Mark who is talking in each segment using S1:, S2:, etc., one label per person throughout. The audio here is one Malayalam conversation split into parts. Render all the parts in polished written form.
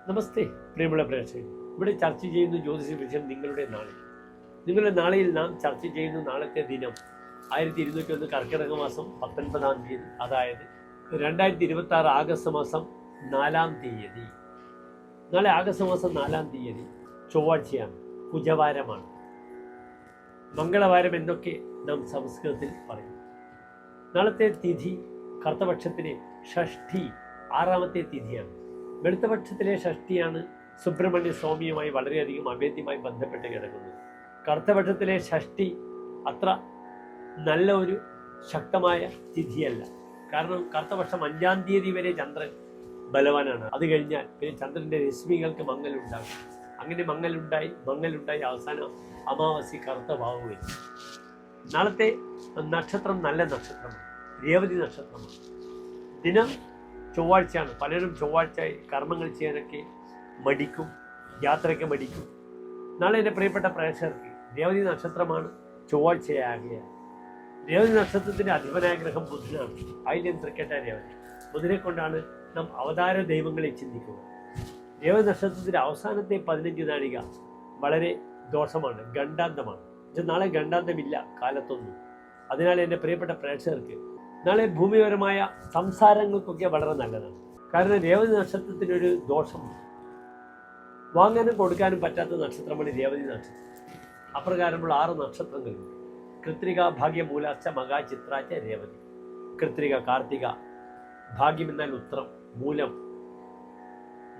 S1: നമസ്തേ പ്രിയമുള്ള പ്രേക്ഷകർ, ഇവിടെ ചർച്ച ചെയ്യുന്ന ജ്യോതിഷ വിഷയം നിങ്ങളുടെ നാളെ. നിങ്ങളുടെ നാളെയിൽ നാം ചർച്ച ചെയ്യുന്ന നാളത്തെ ദിനം 1201 കർക്കിടക മാസം 19-ാം തീയതി, അതായത് 2026 ആഗസ്റ്റ് മാസം 4-ാം തീയതി. നാളെ ആഗസ്റ്റ് മാസം 4-ാം തീയതി ചൊവ്വാഴ്ചയാണ്, കുജവാരമാണ്, മംഗളവാരം എന്നൊക്കെ നാം സംസ്കൃതത്തിൽ പറയും. നാളത്തെ തിഥി കറുത്തപക്ഷത്തിലെ ഷഷ്ഠി 6ാമത്തെ തിഥിയാണ്. വെളുത്തപക്ഷത്തിലെ ഷഷ്ഠിയാണ് സുബ്രഹ്മണ്യ സ്വാമിയുമായി വളരെയധികം അഭേദ്യമായി ബന്ധപ്പെട്ട് കിടക്കുന്നത്. കറുത്തപക്ഷത്തിലെ ഷഷ്ഠി അത്ര നല്ല ഒരു ശക്തമായ തിഥിയല്ല. കാരണം കറുത്തപക്ഷം 5-ാം തീയതി വരെ ചന്ദ്രൻ ബലവാനാണ്. അത് കഴിഞ്ഞാൽ പിന്നെ ചന്ദ്രൻ്റെ രശ്മികൾക്ക് മങ്ങലുണ്ടാകും. അങ്ങനെ മങ്ങലുണ്ടായി അവസാനം അമാവാസി കറുത്ത ഭാവം വരും. നാളത്തെ നക്ഷത്രം നല്ല നക്ഷത്രമാണ്, രേവതി നക്ഷത്രമാണ്. ദിനം ചൊവ്വാഴ്ചയാണ്. പലരും ചൊവ്വാഴ്ച കർമ്മങ്ങൾ ചെയ്യാനൊക്കെ മടിക്കും, യാത്രയ്ക്ക് മടിക്കും. നാളെ എൻ്റെ പ്രിയപ്പെട്ട പ്രേക്ഷകർക്ക് രേവതി നക്ഷത്രമാണ്, ചൊവ്വാഴ്ചയാകുകയാണ്. രേവതി നക്ഷത്രത്തിൻ്റെ അധിപനായ ഗ്രഹം ബുധനാണ്. ആയില്യം തൃക്കേട്ട രേവതി. ബുധനെ കൊണ്ടാണ് നാം അവതാര ദൈവങ്ങളെ ചിന്തിക്കുക. രേവതി നക്ഷത്രത്തിൻ്റെ അവസാനത്തെ 15 നാഴിക വളരെ ദോഷമാണ്, ഗണ്ഡാന്തമാണ്. നാളെ ഗണ്ഡാന്തമില്ല കാലത്തൊന്നും. അതിനാൽ എൻ്റെ പ്രിയപ്പെട്ട പ്രേക്ഷകർക്ക് നാളെ ഭൂമിപരമായ സംസാരങ്ങൾക്കൊക്കെ വളരെ നല്ലതാണ്. കാരണം രേവതി നക്ഷത്രത്തിനൊരു ദോഷമുണ്ട്. വാങ്ങാനും കൊടുക്കാനും പറ്റാത്ത നക്ഷത്രമാണ് രേവതി നക്ഷത്രം. അപ്രകാരമുള്ള 6 നക്ഷത്രങ്ങളുണ്ട്. കൃത്രിക, ഭാഗ്യ, മൂലാച്ച, മക, ചിത്രാച്ച, രേവതി. കൃത്രിക, കാർത്തിക, ഭാഗ്യം എന്നാൽ ഉത്രം, മൂലം,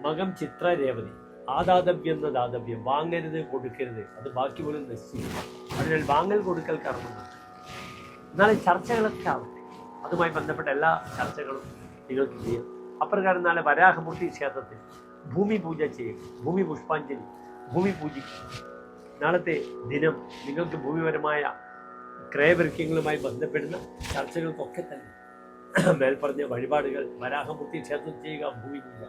S1: മകം, ചിത്ര, രേവതി. ആദാതവ്യം എന്ന ദാതവ്യം, വാങ്ങരുത് കൊടുക്കരുത്, അത് ബാക്കി പോലും നശിക്കും. അതിനാൽ വാങ്ങൽ കൊടുക്കൽ കർമ്മമാണ്. നാളെ ചർച്ചകളൊക്കെ ആവട്ടെ, അതുമായി ബന്ധപ്പെട്ട എല്ലാ ചർച്ചകളും നിങ്ങൾക്ക് ചെയ്യാം. അപ്രകാരം നാളെ വരാഹമൂർത്തി ക്ഷേത്രത്തിൽ ഭൂമി പൂജ ചെയ്യും, ഭൂമി പുഷ്പാഞ്ജലി, ഭൂമി പൂജിക്കും. നാളത്തെ ദിനം നിങ്ങൾക്ക് ഭൂമിപരമായ ക്രയവിക്രയങ്ങളുമായി ബന്ധപ്പെടുന്ന ചർച്ചകൾക്കൊക്കെ തന്നെ മേൽപ്പറഞ്ഞ വഴിപാടുകൾ വരാഹമൂർത്തി ക്ഷേത്രത്തിൽ ചെയ്യുക, ഭൂമി പൂജ.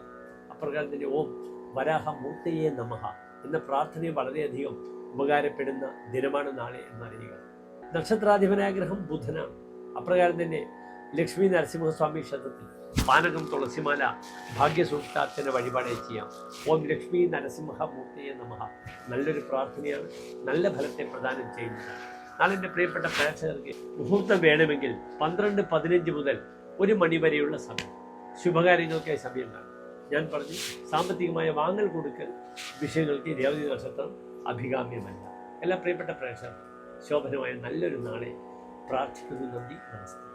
S1: അപ്രകാരം തന്നെ ഓം വരാഹമൂർത്തിയെ നമഃ എന്ന പ്രാർത്ഥനയും വളരെയധികം ഉപകാരപ്പെടുന്ന ദിനമാണ് നാളെ എന്നറിയുക. നക്ഷത്രാധിപനായ ഗ്രഹം ബുധനാണ്. അപ്രകാരം തന്നെ ലക്ഷ്മി നരസിംഹസ്വാമി ക്ഷേത്രത്തിൽ പാനകം, തുളസിമാല, ഭാഗ്യസൂക്താർച്ചന വഴിപാടെ ചെയ്യാം. ഓം ലക്ഷ്മി നരസിംഹമൂർത്തിയെ നമഃ നല്ലൊരു പ്രാർത്ഥനയാണ്, നല്ല ഫലത്തെ പ്രദാനം ചെയ്യുന്നതാണ്. നാളെ എൻ്റെ പ്രിയപ്പെട്ട പ്രേക്ഷകർക്ക് മുഹൂർത്തം വേണമെങ്കിൽ 12:15 മുതൽ 1 മണി വരെയുള്ള സമയം ശുഭകാര്യങ്ങൾക്കായി സമയമാണ്. ഞാൻ പറഞ്ഞു, സാമ്പത്തികമായ വാങ്ങൽ കൊടുക്കൽ വിഷയങ്ങൾക്ക് രേവതി നക്ഷത്രം അഭികാമ്യമല്ല. എല്ലാ പ്രിയപ്പെട്ട പ്രേക്ഷകർ ശോഭനമായ നല്ലൊരു നാളെ പ്രാർത്ഥിക്കുന്നു. നന്ദി, നമസ്കാരം.